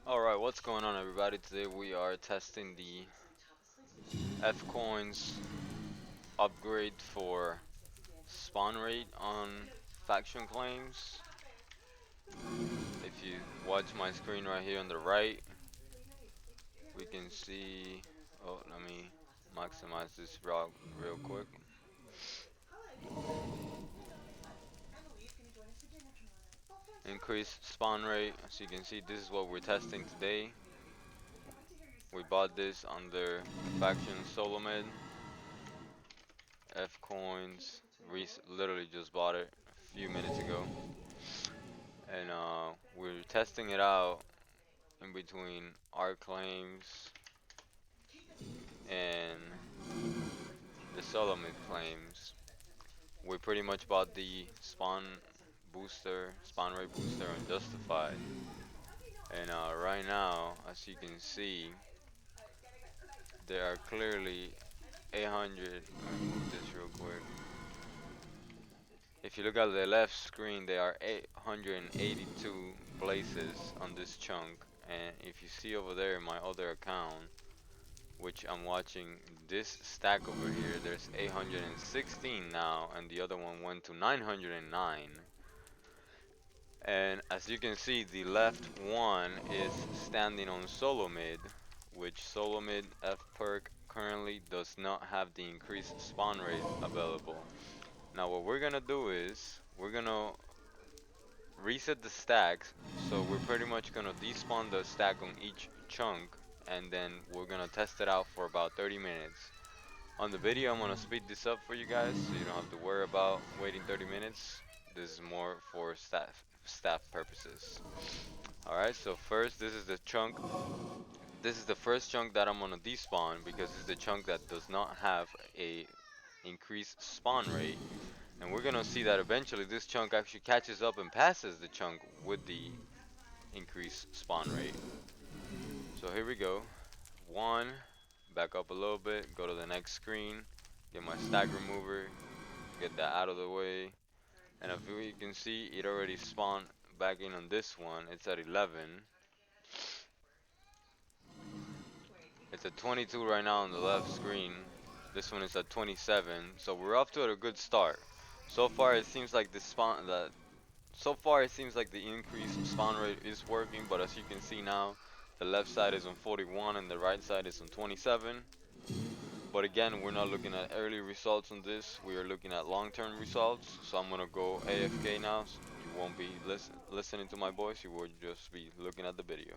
Alright, what's going on everybody? Today we are testing the F coins upgrade for spawn rate on faction claims. If you watch my screen right here on the right, we can see, oh, let me maximize this route real quick. Increase spawn rate. As you can see, this is what we're testing today. We bought this under faction solo mid. F coins. Literally just bought it a few minutes ago. And we're testing it out in between our claims and the solo mid claims. We pretty much bought the spawn rate booster on Justified. And right now, as you can see, there are clearly 800. Let me move this real quick. If you look at the left screen, there are 882 places on this chunk. And if you see over there in my other account, which I'm watching this stack over here, there's 816 now, and the other one went to 909. And as you can see, the left one is standing on solo mid, which solo mid F perk currently does not have the increased spawn rate available. Now what we're gonna do is we're gonna reset the stacks, so we're pretty much gonna despawn the stack on each chunk, and then we're gonna test it out for about 30 minutes. On the video, I'm gonna speed this up for you guys, so you don't have to worry about waiting 30 minutes. This is more for staff purposes. All right, so first, this is the chunk. This is the first chunk that I'm gonna despawn because it's the chunk that does not have a increased spawn rate, and we're gonna see that eventually this chunk actually catches up and passes the chunk with the increased spawn rate. So here we go. One, back up a little bit, go to the next screen, get my stack remover, get that out of the way. And if you can see, it already spawned back in on this one. It's at 11. It's at 22 right now on the left screen. This one is at 27. So we're off to a good start. So far it seems like the increased spawn rate is working, but as you can see now, the left side is on 41 and the right side is on 27. But again, we're not looking at early results on this. We are looking at long-term results. So I'm gonna go AFK now. So you won't be listening to my voice. You will just be looking at the video.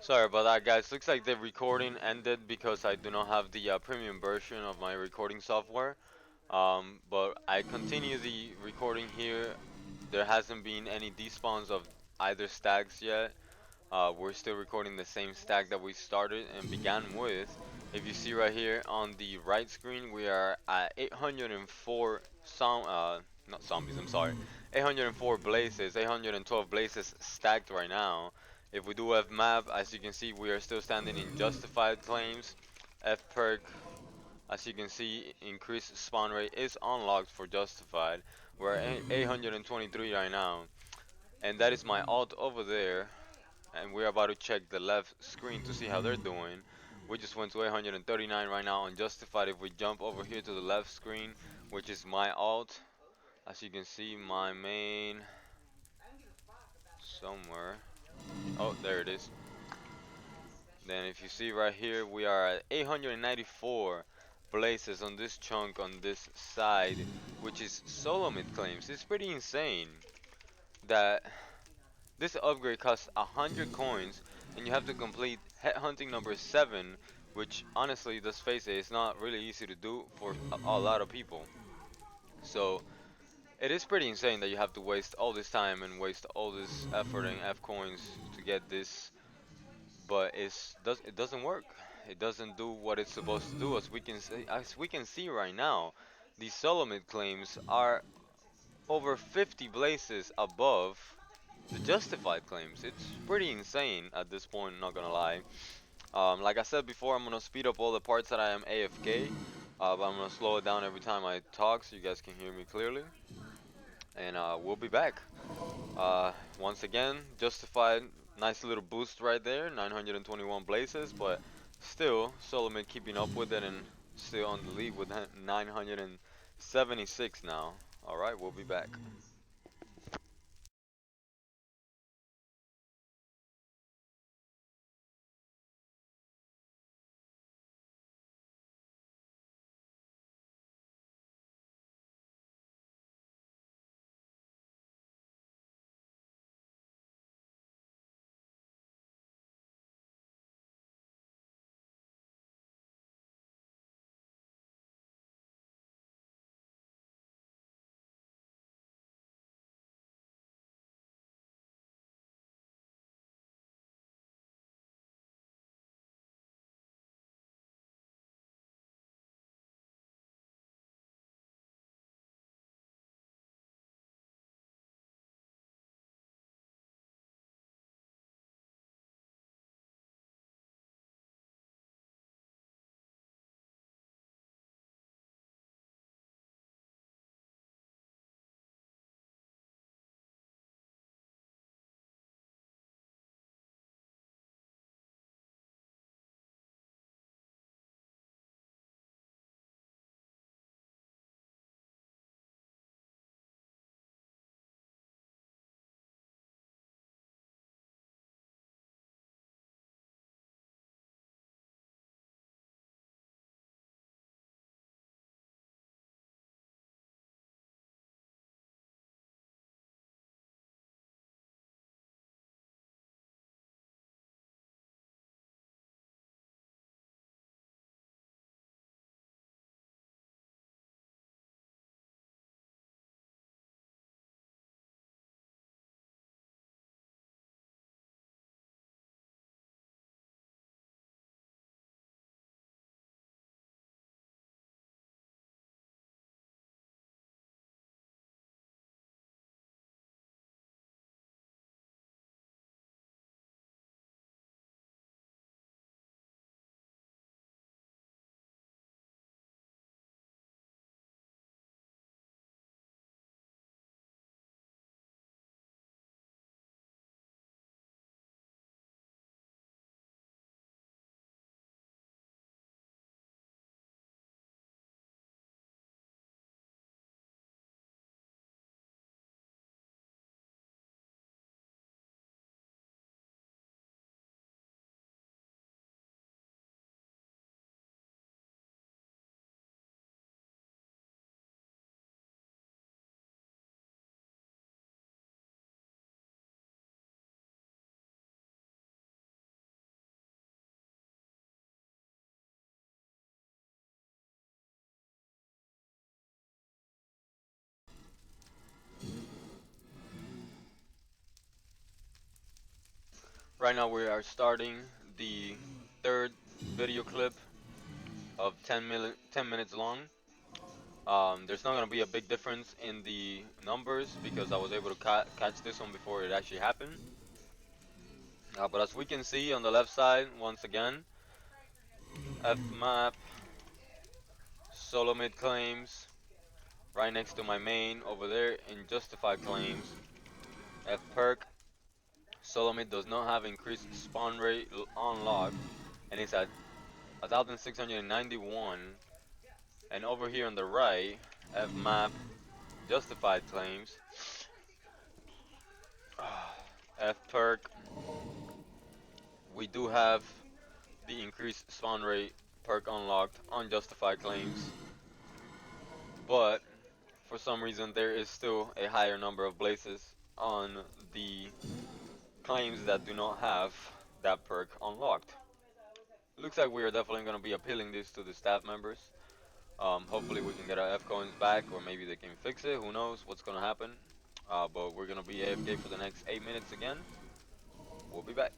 Sorry about that, guys. Looks like the recording ended because I do not have the premium version of my recording software. But I continue the recording here. There hasn't been any despawns of either stacks yet. We're still recording the same stack that we started and began with. If you see right here on the right screen, we are at 804 not zombies, I'm sorry. 804 blazes, 812 blazes stacked right now. If we do have map, as you can see, we are still standing in justified claims. F perk, as you can see, increased spawn rate is unlocked for justified. We're at 823 right now. And that is my alt over there, and we're about to check the left screen to see how they're doing. We just went to 839 right now on Justified. If we jump over here to the left screen, which is my alt, as you can see, my main somewhere. Oh, there it is. Then if you see right here, we are at 894 places on this chunk on this side, which is solo mid claims. It's pretty insane that this upgrade costs 100 coins, and you have to complete headhunting number 7, which honestly, let's face it, it's not really easy to do for a lot of people. So it is pretty insane that you have to waste all this time and waste all this effort and F coins to get this, but it doesn't work. It doesn't do what it's supposed to do. As we can see right now, these Solomid claims are over 50 places above the justified claims. It's pretty insane at this point, not gonna lie. Like I said before, I'm gonna speed up all the parts that I am AFK, but I'm gonna slow it down every time I talk so you guys can hear me clearly. And we'll be back. Once again, justified, nice little boost right there, 921 blazes, but still, Solomon keeping up with it and still on the lead with 976 now. Alright, we'll be back. Right now we are starting the third video clip of 10 minutes long. There's not going to be a big difference in the numbers because I was able to catch this one before it actually happened. But as we can see on the left side, once again, F map, solo mid claims, right next to my main over there in justified claims, F perk, solo mid does not have increased spawn rate unlocked, and it's at 1691. And over here on the right, F map, justified claims, F perk, we do have the increased spawn rate perk unlocked on justified claims, but for some reason there is still a higher number of blazes on the claims that do not have that perk unlocked. Looks like we are definitely going to be appealing this to the staff members. Hopefully we can get our F coins back, or maybe they can fix it. Who knows what's going to happen? But we're going to be AFK for the next 8 minutes again. We'll be back.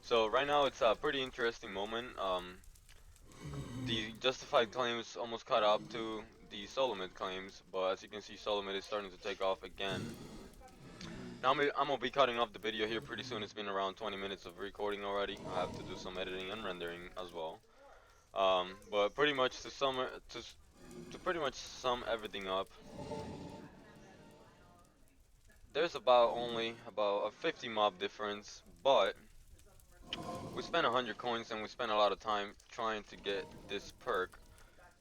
So right now it's a pretty interesting moment. The justified claims almost caught up to the solo mid claims, but as you can see, solo mid is starting to take off again. Now I'm gonna be cutting off the video here pretty soon. It's been around 20 minutes of recording already. I have to do some editing and rendering as well. But pretty much to pretty much sum everything up, there's only about a 50 mob difference, but we spent 100 coins and we spent a lot of time trying to get this perk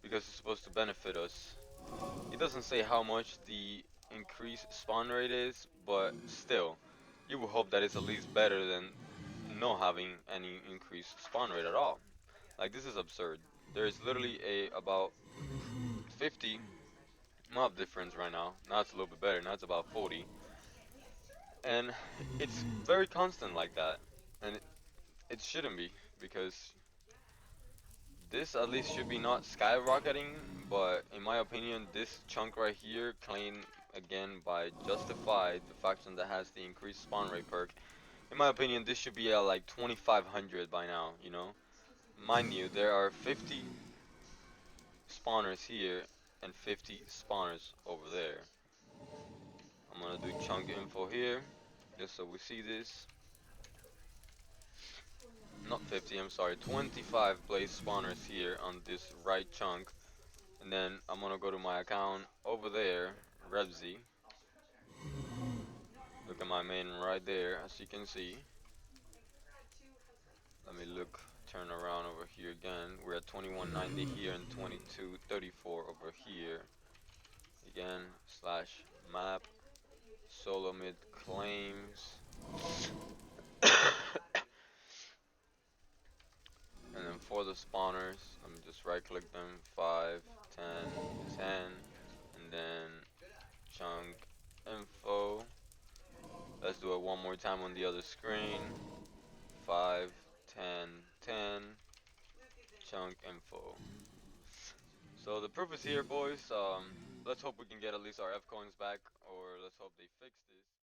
because it's supposed to benefit us. It doesn't say how much the increased spawn rate is, but still, you would hope that it's at least better than not having any increased spawn rate at all. Like, this is absurd. There is literally about 50 mob difference right now. Now it's a little bit better. Now it's about 40, and it's very constant like that. And it shouldn't be, because this at least should be not skyrocketing, but in my opinion, this chunk right here, claimed again by Justified, the faction that has the increased spawn rate perk, in my opinion, this should be at like 2500 by now, you know? Mind you, there are 50 spawners here and 50 spawners over there. I'm gonna do chunk info here, just so we see this. Not 50, I'm sorry, 25 blaze spawners here on this right chunk. And then I'm gonna go to my account over there, Revzy. Look at my main right there, as you can see. Let me turn around over here again. We're at 2190 here and 2234 over here. Again, slash map, solo mid claims. And then for the spawners, let me just right click them, 5, 10, 10, and then chunk info. Let's do it one more time on the other screen. 5, 10, 10, chunk info. So the proof is here, boys. let's hope we can get at least our F coins back, or let's hope they fix this.